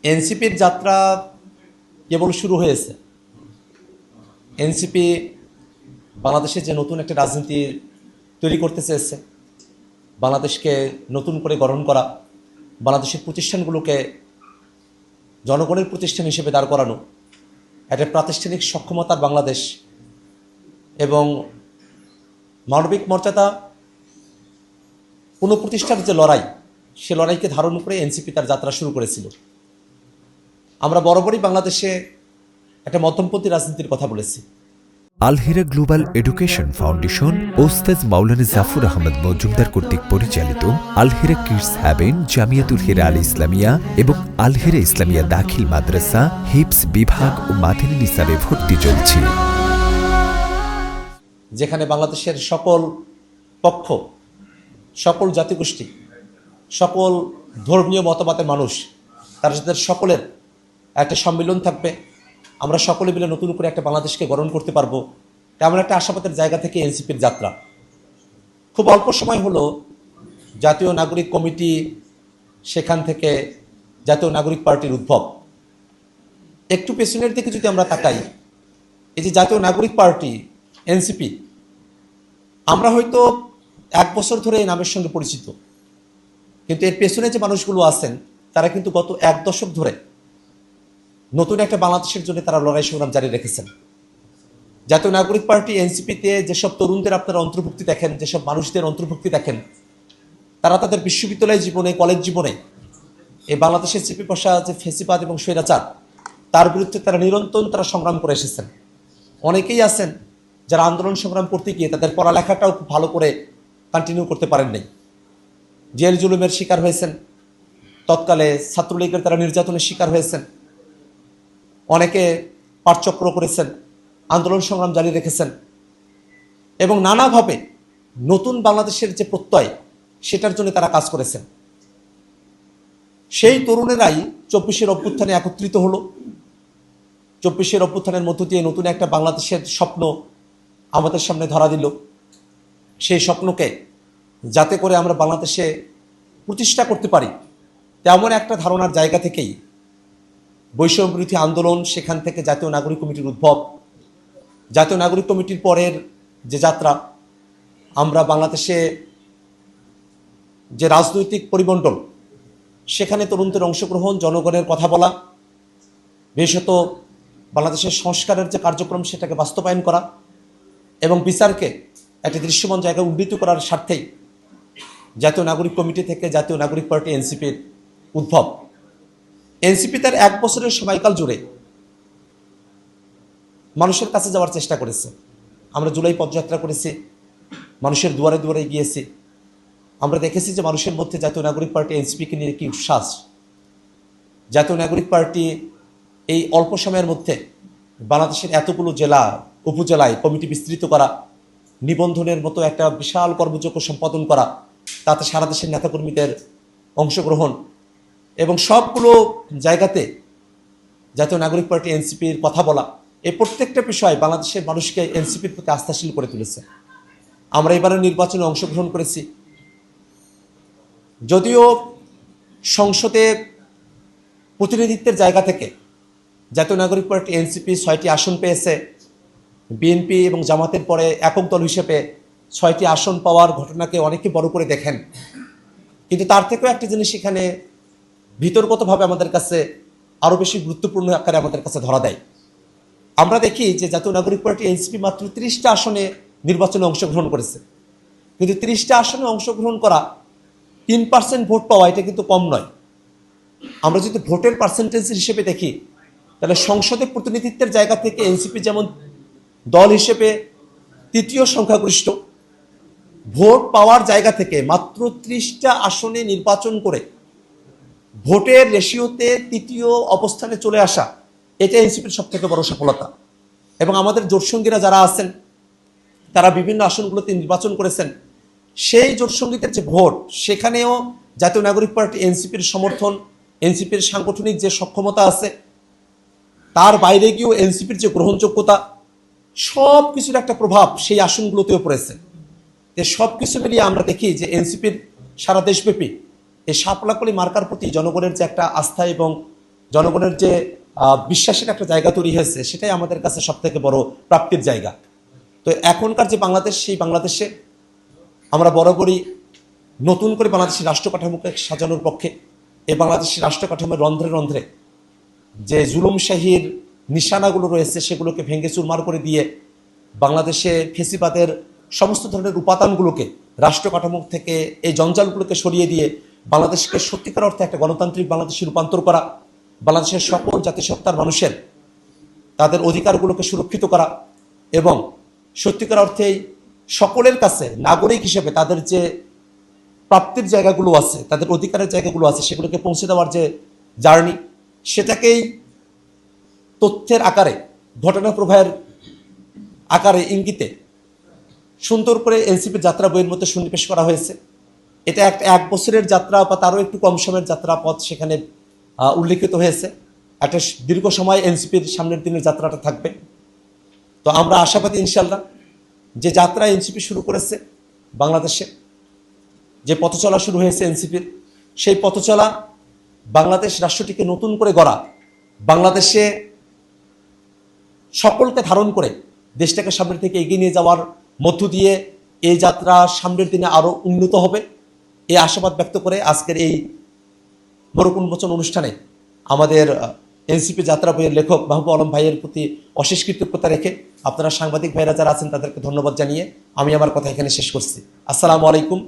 এনসিপির যাত্রা কেবল শুরু হয়েছে। এনসিপি বাংলাদেশে যে নতুন একটা রাজনীতি তৈরি করতে চেয়েছে, বাংলাদেশকে নতুন করে গঠন করা, বাংলাদেশের প্রতিষ্ঠানগুলোকে জনগণের প্রতিষ্ঠান হিসেবে দাঁড় করানো, একটা প্রাতিষ্ঠানিক সক্ষমতার বাংলাদেশ এবং মানবিক মর্যাদা পুনঃপ্রতিষ্ঠার যে লড়াই, সে লড়াইকে ধারণ করে এনসিপি তার যাত্রা শুরু করেছিল। আমরা বরাবরই বাংলাদেশে একটা মধ্যমপন্থী রাজনীতির কথা বলেছি। আল-হিরা গ্লোবাল এডুকেশন ফাউন্ডেশন ওস্তাদ মাওলানা জাফর আহমদ মজুমদার কর্তৃক পরিচালিত আল-হিরা কিডস হ্যাভেন, জামিয়াতুল হিরা আল ইসলামিয়া এবং আল-হিরা ইসলামিয়া দাখিল মাদ্রাসা হিপস বিভাগ ও মাদানী নিসাবে ভর্তি চলছে, যেখানে বাংলাদেশের সকল পক্ষ, সকল জাতিগোষ্ঠী, সকল ধর্মীয় মতবাদের মানুষ, তাদের সকলের একটা সম্মিলন থাকবে। আমরা সকলে মিলে নতুন করে একটা বাংলাদেশকে গঠন করতে পারবো, তেমন একটা আশাবাদের জায়গা থেকে এনসিপির যাত্রা। খুব অল্প সময় হলো জাতীয় নাগরিক কমিটি, সেখান থেকে জাতীয় নাগরিক পার্টির উদ্ভব। একটু পেছনের দিকে যদি আমরা তাকাই, এই যে জাতীয় নাগরিক পার্টি এনসিপি, আমরা হয়তো 1 বছর ধরে এই নামের সঙ্গে পরিচিত, কিন্তু এর পেছনে যে মানুষগুলো আছেন তারা কিন্তু গত 1 দশক ধরে নতুন একটা বাংলাদেশের জন্য তারা লড়াই সংগ্রাম জারি রেখেছেন। জাতীয় নাগরিক পার্টি এনসিপিতে যেসব তরুণদের আপনারা অন্তর্ভুক্তি দেখেন, যেসব মানুষদের অন্তর্ভুক্তি দেখেন, তারা তাদের বিশ্ববিদ্যালয় জীবনে, কলেজ জীবনে এই বাংলাদেশের চেপে বসা যে ফেসিবাদ এবং স্বৈরাচার, তার বিরুদ্ধে তারা নিরন্তর সংগ্রাম করে এসেছেন। অনেকেই আছেন যারা আন্দোলন সংগ্রাম করতে গিয়ে তাদের পড়ালেখাটাও খুব ভালো করে কন্টিনিউ করতে পারেন নাই, জেল জুলুমের শিকার হয়েছেন, তৎকালে ছাত্রলীগের তারা নির্যাতনের শিকার হয়েছেন, অনেকে পাঠচক্র করেছেন, আন্দোলন সংগ্রাম জারি রেখেছেন এবং নানাভাবে নতুন বাংলাদেশের যে প্রত্যয়, সেটার জন্য তারা কাজ করেছেন। সেই তরুণেরাই 24-এর অভ্যুত্থানে একত্রিত হলো। 24-এর অভ্যুত্থানের মধ্য দিয়ে নতুন একটা বাংলাদেশের স্বপ্ন আমাদের সামনে ধরা দিল। সেই স্বপ্নকে যাতে করে আমরা বাংলাদেশে প্রতিষ্ঠা করতে পারি, তেমন একটা ধারণার জায়গা থেকেই বৈষম্য বিরোধী আন্দোলন, সেখান থেকে জাতীয় নাগরিক কমিটির উদ্ভব। জাতীয় নাগরিক কমিটির পরের যে যাত্রা, আমরা বাংলাদেশে যে রাজনৈতিক পরিমণ্ডল, সেখানে তরুণদের অংশগ্রহণ, জনগণের কথা বলা, বিশেষত বাংলাদেশের সংস্কারের যে কার্যক্রম সেটাকে বাস্তবায়ন করা এবং বিচারকে একটা দৃশ্যমান জায়গায় উন্নীত করার স্বার্থেই জাতীয় নাগরিক কমিটি থেকে জাতীয় নাগরিক পার্টি এনসিপির উদ্ভব। এনসিপি তার 1 বছরের সময়কাল জুড়ে মানুষের কাছে যাওয়ার চেষ্টা করেছে। আমরা জুলাই পদযাত্রা করেছি, মানুষের দুয়ারে দুয়ারে গিয়েছি। আমরা দেখেছি যে মানুষের মধ্যে জাতীয় নাগরিক পার্টি এনসিপিকে নিয়ে কি উচ্ছ্বাস। জাতীয় নাগরিক পার্টি এই অল্প সময়ের মধ্যে বাংলাদেশের এতগুলো জেলা, উপজেলায় কমিটি বিস্তৃত করা, নিবন্ধনের মতো একটা বিশাল কর্মযজ্ঞ সম্পাদন করা, তাতে সারা দেশের নেতাকর্মীদের অংশগ্রহণ এবং সবগুলো জায়গাতে জাতীয় নাগরিক পার্টি এনসিপির কথা বলা, এই প্রত্যেকটা বিষয় বাংলাদেশের মানুষকে এনসিপির প্রতি আস্থাশীল করে তুলেছে। আমরা এবারের নির্বাচনে অংশগ্রহণ করেছি। যদিও সংসদে প্রতিনিধিত্বের জায়গা থেকে জাতীয় নাগরিক পার্টি এনসিপি 6টি আসন পেয়েছে, বিএনপি এবং জামাতের পরে একক দল হিসেবে 6টি আসন পাওয়ার ঘটনাকে অনেকে বড় করে দেখেন, কিন্তু তার থেকেও একটা জিনিস এখানে ভিতরগতভাবে আমাদের কাছে আরও বেশি গুরুত্বপূর্ণ আকারে আমাদের কাছে ধরা দেয়। আমরা দেখি যে জাতীয় নাগরিক পার্টি এনসিপি মাত্র 30টা আসনে নির্বাচনে অংশগ্রহণ করেছে, কিন্তু 30টা আসনে অংশগ্রহণ করা 3% ভোট পাওয়া, এটা কিন্তু কম নয়। আমরা যদি ভোটের পার্সেন্টেজ হিসেবে দেখি, তাহলে সংসদে প্রতিনিধিত্বের জায়গা থেকে এনসিপি যেমন দল হিসেবে 3য় সংখ্যাগরিষ্ঠ, ভোট পাওয়ার জায়গা থেকে মাত্র 30টা আসনে নির্বাচন করে ভোটের রেশিওতে 3য় অবস্থানে চলে আসা, এটা এনসিপির সবথেকে বড় সফলতা। এবং আমাদের জোটসঙ্গীরা যারা আছেন, তারা বিভিন্ন আসনগুলোতে নির্বাচন করেছেন, সেই জোটসঙ্গীদের যে ভোট, সেখানেও জাতীয় নাগরিক পার্টি এনসিপির সমর্থন, এনসিপির সাংগঠনিক যে সক্ষমতা আছে, তার বাইরে গিয়েও এনসিপির যে গ্রহণযোগ্যতা, সব কিছুর একটা প্রভাব সেই আসনগুলোতেও পড়েছে। সব কিছু মিলিয়ে আমরা দেখি যে এনসিপির সারা দেশব্যাপী এই শাপলাকলি মার্কার প্রতি জনগণের যে একটা আস্থা এবং জনগণের যে বিশ্বাসের একটা জায়গা তৈরি হয়েছে, সেটাই আমাদের কাছে সবথেকে বড় প্রাপ্তির জায়গা। তো এখনকার যে বাংলাদেশ, সেই বাংলাদেশে আমরা বরাবরই নতুন করে বাংলাদেশের রাষ্ট্র কাঠামোকে সাজানোর পক্ষে। এই বাংলাদেশের রাষ্ট্র কাঠামোর রন্ধ্রে রন্ধ্রে যে জুলুমশাহীর নিশানাগুলো রয়েছে, সেগুলোকে ভেঙে চুরমার করে দিয়ে বাংলাদেশে ফেসিবাদের সমস্ত ধরনের উপাদানগুলোকে রাষ্ট্র কাঠামো থেকে, এই জঞ্জালগুলোকে সরিয়ে দিয়ে বাংলাদেশকে সত্যিকার অর্থে একটা গণতান্ত্রিক বাংলাদেশে রূপান্তর করা, বাংলাদেশের সকল জাতিসত্তার মানুষের তাদের অধিকারগুলোকে সুরক্ষিত করা এবং সত্যিকার অর্থেই সকলের কাছে নাগরিক হিসেবে তাদের যে প্রাপ্তির জায়গাগুলো আছে, তাদের অধিকারের জায়গাগুলো আছে, সেগুলোকে পৌঁছে দেওয়ার যে জার্নি, সেটাকেই তথ্যের আকারে, ঘটনা প্রবাহের আকারে, ইঙ্গিতে সুন্দর করে এনসিপির যাত্রা বইয়ের মধ্যে সন্নিবেশ করা হয়েছে। এটা একটা 1 বছরের যাত্রা বা তারও একটু কম সময়ের যাত্রা পথ সেখানে উল্লেখিত হয়েছে। একটা দীর্ঘ সময় এনসিপির সামনের দিনের যাত্রাটা থাকবে। তো আমরা আশাবাদী ইনশাল্লাহ যে যাত্রা এনসিপি শুরু করেছে বাংলাদেশে, যে পথচলা শুরু হয়েছে এনসিপির, সেই পথচলা বাংলাদেশ রাষ্ট্রটিকে নতুন করে গড়া, বাংলাদেশে সকলকে ধারণ করে দেশটাকে সামনের থেকে এগিয়ে নিয়ে যাওয়ার মধ্য দিয়ে এই যাত্রা সামনের দিনে আরও উন্নত হবে, এই আশাবাদ ব্যক্ত করে আজকের এই মোড়ক উন্মোচন অনুষ্ঠানে আমাদের এনসিপি যাত্রা বইয়ের লেখক মাহবুব আলম ভাইয়ের প্রতি অশেষ কৃতজ্ঞতা রেখে, আপনারা সাংবাদিক ভাইরা যারা আছেন তাদেরকে ধন্যবাদ জানিয়ে আমি আমার কথা এখানে শেষ করছি। আসসালামু আলাইকুম।